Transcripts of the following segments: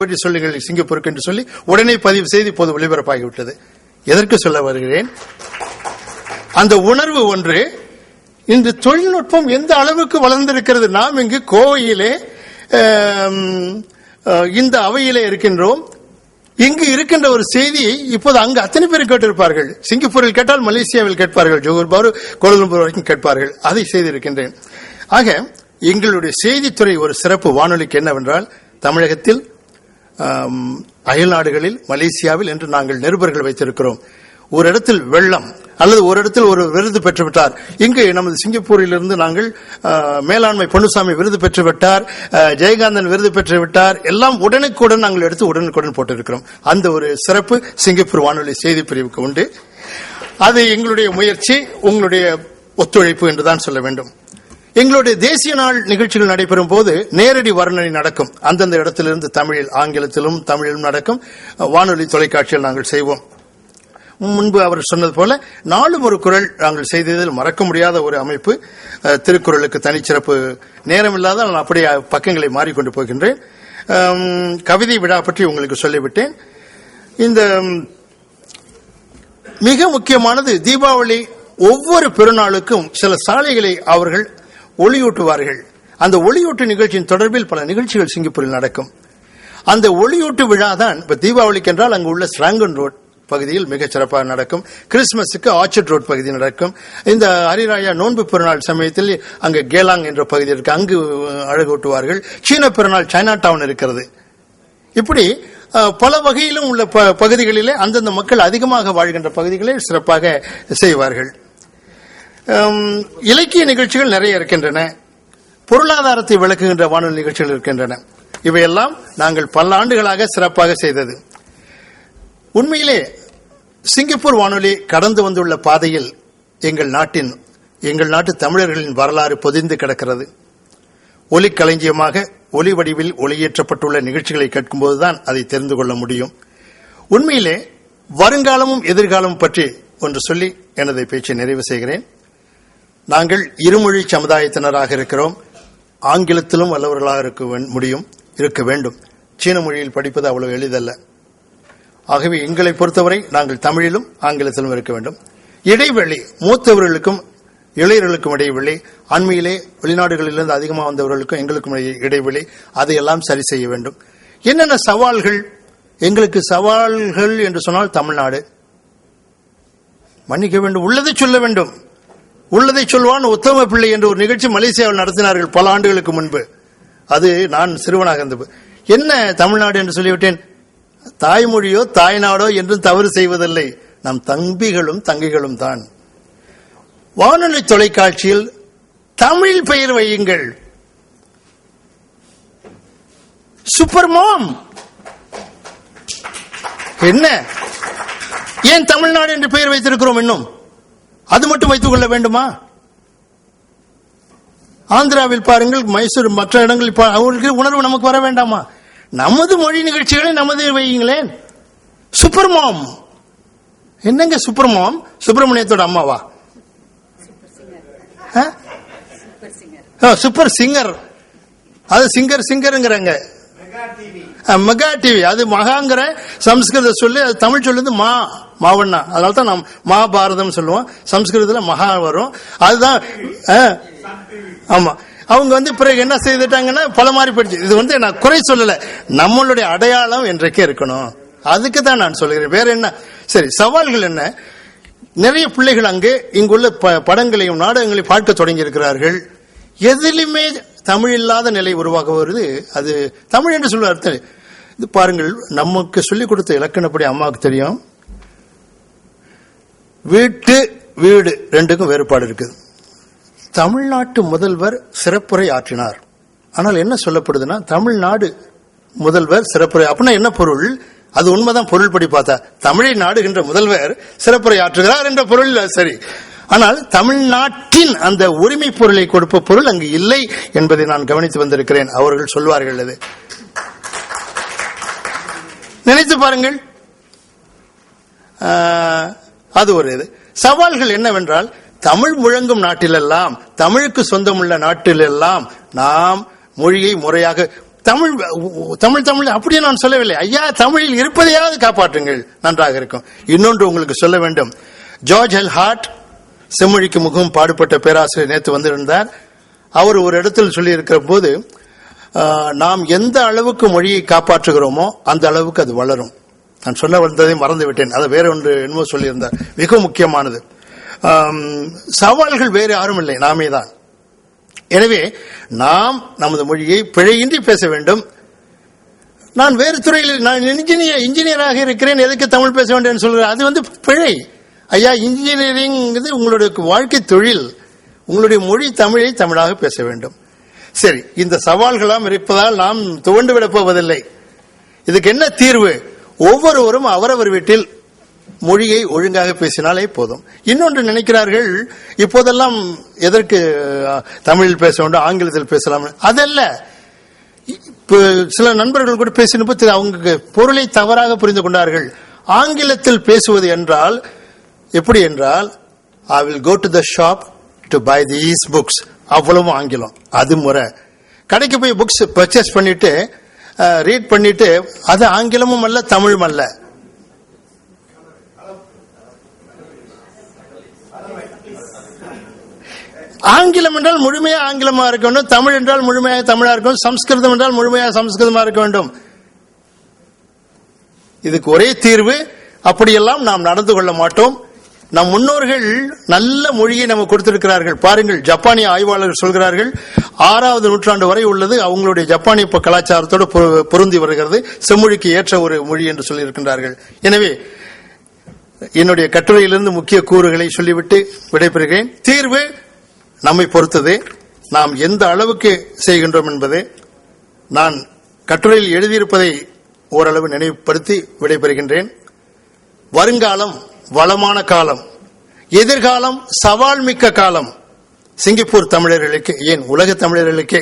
பற்றி சொல்லுங்கள் சிங்கப்பூருக்கு என்று சொல்லி உடனே பதிவு செய்து இப்போது ஒளிபரப்பாகிவிட்டது. எதற்கு சொல்ல வருகிறேன்? அந்த உணர்வு ஒன்று. இந்த தொழில்நுட்பம் எந்த அளவுக்கு வளர்ந்திருக்கிறது. நாம் இங்கு கோவையிலே இந்த அவையிலே இருக்கின்றோம். இங்கு இருக்கின்ற ஒரு செய்தியை இப்போது அங்கு அத்தனை பேர் கேட்டிருப்பார்கள். சிங்கப்பூரில் கேட்டால் மலேசியாவில் கேட்பார்கள், ஜோகூர் பாரு கோலாலம்பூர் வரைக்கும் கேட்பார்கள். அதை செய்திருக்கின்றேன். ஆக எங்களுடைய செய்தித்துறை ஒரு சிறப்பு வானொலிக்கு என்னவென்றால், தமிழகத்தில் அயல் நாடுகளில் மலேசியாவில் என்று நாங்கள் நிருபர்கள் வைத்திருக்கிறோம். ஒரு இடத்தில் வெள்ளம் அல்லது ஒரு இடத்தில் ஒரு விருது பெற்றுவிட்டார். இங்கு நமது சிங்கப்பூரிலிருந்து நாங்கள் மேலாண்மை பொன்னுசாமி விருது பெற்றுவிட்டார், ஜெயகாந்தன் விருது பெற்றுவிட்டார். எல்லாம் உடனுக்குடன் நாங்கள் எடுத்து உடனுக்குடன் போட்டிருக்கிறோம். அந்த ஒரு சிறப்பு சிங்கப்பூர் வானொலி செய்தி பிரிவுக்கு உண்டு. அது எங்களுடைய முயற்சி, உங்களுடைய ஒத்துழைப்பு என்றுதான் சொல்ல வேண்டும். எங்களுடைய தேசிய நாள் நிகழ்ச்சிகள் நடைபெறும் போது நேரடி வர்ணனை நடக்கும். அந்தந்த இடத்திலிருந்து தமிழில், ஆங்கிலத்திலும் தமிழிலும் நடக்கும். வானொலி தொலைக்காட்சியில் நாங்கள் செய்வோம். முன்பு அவர் சொன்னது போல நாளும் ஒரு குரல் நாங்கள் செய்ததில் மறக்க முடியாத ஒரு அமைப்பு. திருக்குறளுக்கு தனிச்சிறப்பு. நேரம் இல்லாத நான் அப்படியே பக்கங்களை மாறிக்கொண்டு போகின்றேன். கவிதை விழா பற்றி உங்களுக்கு சொல்லிவிட்டேன். இந்த மிக முக்கியமானது தீபாவளி. ஒவ்வொரு பெருநாளுக்கும் சில சாலைகளை அவர்கள் ஒளியூட்டுவார்கள். அந்த ஒளியூட்டு நிகழ்ச்சியின் தொடர்பில் பல நிகழ்ச்சிகள் சிங்கப்பூரில் நடக்கும். அந்த ஒளியூட்டு விழா தான் இப்ப தீபாவளிக்கு என்றால் அங்கு உள்ள ஸ்ராங்கன் ரோட் பகுதியில் மிகச் சிறப்பாக நடக்கும். கிறிஸ்துமஸுக்கு ஆர்ச்சர்ட் ரோட் பகுதி நடக்கும். இந்த ஹரிராயா நோன்பு பெருநாள் சமயத்தில் அங்கு கேலாங் என்ற பகுதி இருக்கு, அங்கு அழகூட்டுவார்கள். சீன பெருநாள் சைனா டவுன் இருக்கிறது. இப்படி பல வகையிலும் உள்ள பகுதிகளிலே அந்தந்த மக்கள் அதிகமாக வாழ்கின்ற பகுதிகளில் சிறப்பாக செய்வார்கள். இலக்கிய நிகழ்ச்சிகள் நிறைய இருக்கின்றன. பொருளாதாரத்தை விளக்குகின்ற வானொலி நிகழ்ச்சிகள் இருக்கின்றன. இவையெல்லாம் நாங்கள் பல ஆண்டுகளாக சிறப்பாக செய்தது. உண்மையிலே சிங்கப்பூர் வானொலி கடந்து வந்துள்ள பாதையில் எங்கள் நாட்டு தமிழர்களின் வரலாறு பொதிந்து கிடக்கிறது. ஒலி களஞ்சியமாக ஒலி வடிவில் ஒளியேற்றப்பட்டுள்ள நிகழ்ச்சிகளை கேட்கும்போதுதான் அதை தெரிந்து கொள்ள முடியும். உண்மையிலே வருங்காலமும் எதிர்காலமும் பற்றி ஒன்று சொல்லி எனது பேச்சை நிறைவு செய்கிறேன். நாங்கள் இருமொழி சமுதாயத்தினராக இருக்கிறோம். ஆங்கிலத்திலும் வல்லவர்களாக இருக்க வேண்டும். சீன மொழியில் படிப்பது அவ்வளவு எளிதல்ல. ஆகவே எங்களை பொறுத்தவரை நாங்கள் தமிழிலும் ஆங்கிலத்திலும் இருக்க வேண்டும். இடைவெளி மூத்தவர்களுக்கும் இளையர்களுக்கும் இடைவெளி, அண்மையிலே வெளிநாடுகளிலிருந்து அதிகமாக வந்தவர்களுக்கும் எங்களுக்கும் இடைவெளி, அதையெல்லாம் சரி செய்ய வேண்டும். என்னென்ன சவால்கள்? எங்களுக்கு சவால்கள் என்று சொன்னால் தமிழ்நாடு மன்னிக்க வேண்டும், உள்ளதை சொல்ல வேண்டும். உள்ளதை சொல்வான் உத்தம பிள்ளை என்ற ஒரு நிகழ்ச்சி மலேசியாவில் நடத்தினார்கள் பல ஆண்டுகளுக்கு முன்பு. அது நான் சிறுவனாக இருந்த என்ன தமிழ்நாடு என்று சொல்லிவிட்டேன். தாய்மொழியோ தாய்நாடோ என்றும் தவறு செய்வதில்லை. நம் தம்பிகளும் தங்கைகளும் தான். வானொலி தொலைக்காட்சியில் தமிழ் பெயர் வையுங்கள். Super ma'am. என்ன ஏன் தமிழ்நாடு என்று பெயர் வைத்திருக்கிறோம்? இன்னும் அது மட்டும் வைத்துக் கொள்ள வேண்டுமா? ஆந்திராவில் பாருங்கள், மைசூர், மற்ற இடங்களில் அவர்களுக்கு உணர்வு நமக்கு வர வேண்டாமா? நமது மொழி நிகழ்ச்சிகளை நமது வையுங்களேன். Super ma'am. என்னங்க சூப்பர் மாம்? சுப்பிரமணியத்தோட அம்மாவா? Super singer. அது சிங்கருங்கிறாங்க. மெகா டிவி அது மகாங்கிற சம்ஸ்கிருத சொல்லி, அது தமிழ் சொல்லுது மாவண்ணா. அதனால தான் நாம் மகாபாரதம் சொல்லுவோம். சம்ஸ்கிருதத்துல மகா வரும். அதுதான். ஆமா, அவங்க பிறகு என்ன செய்துட்டாங்கன்னா பல மாறி போயிடுச்சு. இது நான் குறை சொல்லல, நம்மளுடைய அடையாளம் என்றைக்கே இருக்கணும். அதுக்கு தான் நான் சொல்லுகிறேன். வேற என்ன? சரி, சவால்கள் என்ன? நிறைய பிள்ளைகள் அங்கே இங்குள்ள படங்களையும் நாடகங்களையும் பார்க்க தொடங்கி இருக்கிறார்கள். எதிலுமே தமிழ் இல்லாத நிலை உருவாக வருது. அது தமிழ் என்று சொல்ல அர்த்தம். இது பாருங்கள், நமக்கு சொல்லிக் கொடுத்த இலக்கணப்படி அம்மாவுக்கு தெரியும். வீட்டு வீடு ரெண்டுக்கும் வேறுபாடு இருக்குது. தமிழ்நாட்டு முதல்வர் சிறப்புரை ஆற்றினார். ஆனால் என்ன சொல்லப்படுதுன்னா, தமிழ்நாடு முதல்வர் சிறப்புரை. அப்படின்னா என்ன பொருள்? அது உண்மைதான் பொருள் படி பார்த்தா. தமிழை நாடுகின்ற முதல்வர் சிறப்புரை ஆற்றுகிறார் என்ற பொருள் சரி. ஆனால் தமிழ்நாட்டின் அந்த உரிமை பொருளை கொடுப்ப பொருள் அங்கு இல்லை என்பதை நான் கவனித்து வந்திருக்கிறேன். அவர்கள் சொல்வார்கள். அது நினைத்து பாருங்கள். அது ஒரு இது. சவால்கள் என்னவென்றால், தமிழ் முழங்கும் நாட்டிலெல்லாம், தமிழுக்கு சொந்தமுள்ள நாட்டிலெல்லாம் நாம் மொழியை முறையாக தமிழ் அப்படியே நான் சொல்லவில்லை. ஐயா, தமிழில் இருப்பதையாவது காப்பாற்றுங்கள், நன்றாக இருக்கும். இன்னொன்று உங்களுக்கு சொல்ல வேண்டும். ஜார்ஜ் எல் ஹார்ட், செம்மொழிக்கு முகம் பாடுபட்ட பேராசிரியர், நேற்று வந்திருந்தார். அவர் ஒரு இடத்தில் சொல்லி இருக்கிற போது, நாம் எந்த அளவுக்கு மொழியை காப்பாற்றுகிறோமோ அந்த அளவுக்கு அது வளரும். நான் சொல்ல வந்ததை மறந்து விட்டேன். அதை வேற ஒன்று என்னமோ சொல்லியிருந்தார், மிக முக்கியமானது. சவால்கள் வேறு யாரும் இல்லை, நாமே தான். எனவே நாம் நமது மொழியை பிழையின்றி பேச வேண்டும். நான் வேறு துறையில், நான் இன்ஜினியராக இருக்கிறேன், எதுக்கு தமிழ் பேச வேண்டும் சொல்கிறேன், அது பிழை. ஐயா, இன்ஜினியரிங் உங்களுடைய வாழ்க்கை தொழில். உங்களுடைய மொழி தமிழை தமிழாக பேச வேண்டும். சரி, இந்த சவால்களாம் இருப்பதால் நாம் துவண்டு விடப் போவதில்லை. இதுக்கு என்ன தீர்வு? ஒவ்வொருவரும் அவரவர் வீட்டில் மொழியை ஒழுங்காக பேசினாலே போதும். இன்னொன்று நினைக்கிறார்கள், இப்போதெல்லாம் எதற்கு தமிழில் பேச வேண்டும், ஆங்கிலத்தில் பேசலாம், அதல்ல. சில நண்பர்கள் கூட பேசினப்போ அவங்க பொருளை தவறாக புரிந்து கொண்டார்கள். ஆங்கிலத்தில் பேசுவது என்றால் எப்படி என்றால், I will go to the shop to buy these books. அவ்வளவு ஆங்கிலம். அது முறை. கடைக்கு போய் புக்ஸ் பர்ச்சேஸ் பண்ணிட்டு ரீட் பண்ணிட்டு, அது ஆங்கிலமும் அல்ல தமிழும் அல்ல. ஆங்கிலம் என்றால் முழுமையாக ஆங்கிலமா இருக்க வேண்டும், தமிழ் என்றால் முழுமையாக தமிழா இருக்க வேண்டும், சம்ஸ்கிருதம் என்றால் முழுமையாக சம்ஸ்கிருதமா இருக்க வேண்டும். இதுக்கு ஒரே தீர்வு. அப்படியெல்லாம் நாம் நடந்து கொள்ள மாட்டோம். நம் முன்னோர்கள் நல்ல மொழியை நமக்கு கொடுத்திருக்கிறார்கள். பாருங்கள், ஜப்பானிய ஆய்வாளர்கள் சொல்கிறார்கள், 6வது நூற்றாண்டு வரை உள்ளது அவங்களுடைய ஜப்பானிய கலாச்சாரத்தோடு பொருந்தி வருகிறது, செம்மொழிக்கு ஏற்ற ஒரு மொழி என்று சொல்லியிருக்கின்றார்கள். எனவே என்னுடைய கட்டுரையிலிருந்து முக்கிய கூறுகளை சொல்லிவிட்டு விடைபெறுகிறேன். தீர்வு நம்மை பொறுத்தது. நாம் எந்த அளவுக்கு செய்கின்றோம் என்பது. நான் கட்டுரையில் எழுதியிருப்பதை ஓரளவு நினைவுபடுத்தி விடைபெறுகின்றேன். வருங்காலம் வளமான காலம், எதிர்காலம் சவால் மிக்க காலம். சிங்கப்பூர் தமிழர்களுக்கு, ஏன் உலக தமிழர்களுக்கே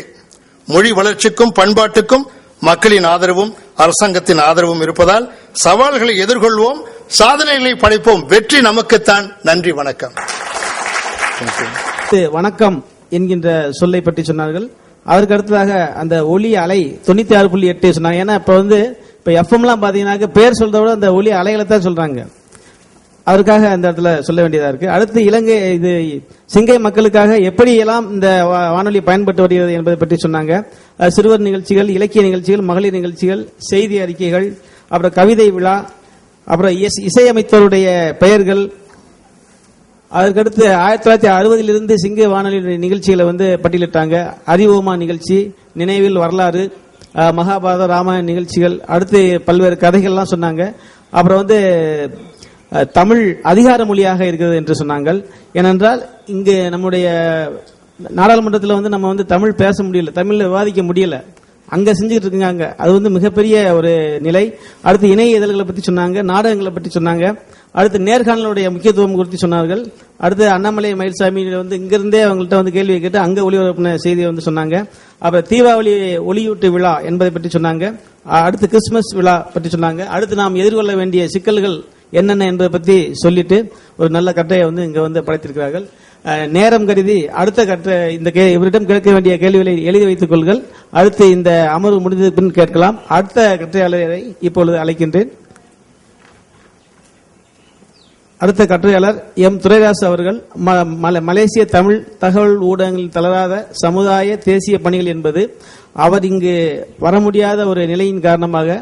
மொழி வளர்ச்சிக்கும் பண்பாட்டுக்கும் மக்களின் ஆதரவும் அரசாங்கத்தின் ஆதரவும் இருப்பதால் சவால்களை எதிர்கொள்வோம், சாதனைகளை படைப்போம். வெற்றி நமக்குத்தான். நன்றி, வணக்கம். வணக்கம் என்கின்ற சொல்லை பற்றி சொன்னார்கள். அதற்கு அடுத்ததாக அந்த ஒலி அலை 96.8 சொன்னாங்க. ஏன்னா இப்ப எஃப்எம்லாம் பாத்தீங்கன்னா பேர் சொல்றத விட அந்த ஒலி அலைகளை தான் சொல்றாங்க. அதற்காக அந்த இடத்துல சொல்ல வேண்டியதா இருக்கு. அடுத்து இலங்கை சிங்கை மக்களுக்காக எப்படியெல்லாம் இந்த வானொலி பயன்பட்டு வருகிறது என்பதை பற்றி சொன்னாங்க. சிறுவர் நிகழ்ச்சிகள், இலக்கிய நிகழ்ச்சிகள், மகளிர் நிகழ்ச்சிகள், செய்தி அறிக்கைகள், அப்புறம் கவிதை விழா, அப்புறம் இசையமைத்தவருடைய பெயர்கள். அதற்கடுத்து 1960 சிங்கை வானொலி நிகழ்ச்சிகளை பட்டியலிட்டாங்க. அறிவோமா நிகழ்ச்சி, நினைவில் வரலாறு, மகாபாரத ராமாயண நிகழ்ச்சிகள், அடுத்து பல்வேறு கதைகள்லாம் சொன்னாங்க. அப்புறம் தமிழ் அதிகார மொழியாக இருக்கிறது என்று சொன்னாங்கள். ஏனென்றால் இங்கு நம்முடைய நாடாளுமன்றத்தில் நம்ம தமிழ் பேச முடியல, தமிழ்ல விவாதிக்க முடியல, அங்க செஞ்சுட்டு இருக்காங்க. அது மிகப்பெரிய ஒரு நிலை. அடுத்து இணைய இதழ்களை பற்றி சொன்னாங்க, நாடகங்களை பற்றி சொன்னாங்க. அடுத்து நேர்காணலுடைய முக்கியத்துவம் குறித்து சொன்னார்கள். அடுத்து அண்ணாமலை மயில்சாமி இங்கிருந்தே அவங்கள்ட்ட கேள்வியை கேட்டு அங்க ஒளிபரப்பின செய்தியை சொன்னாங்க. அப்புறம் தீபாவளி ஒளியூட்டு விழா என்பதை பற்றி சொன்னாங்க. அடுத்து கிறிஸ்துமஸ் விழா பற்றி சொன்னாங்க. அடுத்து நாம் எதிர்கொள்ள வேண்டிய சிக்கல்கள் என்னென்ன என்பதை பற்றி சொல்லிட்டு ஒரு நல்ல கட்டுரையை இங்க படைத்திருக்கிறார்கள். நேரம் கருதி அடுத்த கட்டுரை இவரிடம் கேட்க வேண்டிய கேள்விகளை எழுதி வைத்துக் கொள்கள். அடுத்து இந்த அமர்வு முடிந்த பின் கேட்கலாம். அடுத்த கட்டுரையாளரை இப்பொழுது அழைக்கின்றேன். அடுத்த கட்டுரையாளர் எம் துரைராசு அவர்கள். மலேசிய தமிழ் தகவல் ஊடகங்களில் தளராத சமுதாய தேசிய பணிகள் என்பது அவர் இங்கு வர முடியாத ஒரு நிலையின் காரணமாக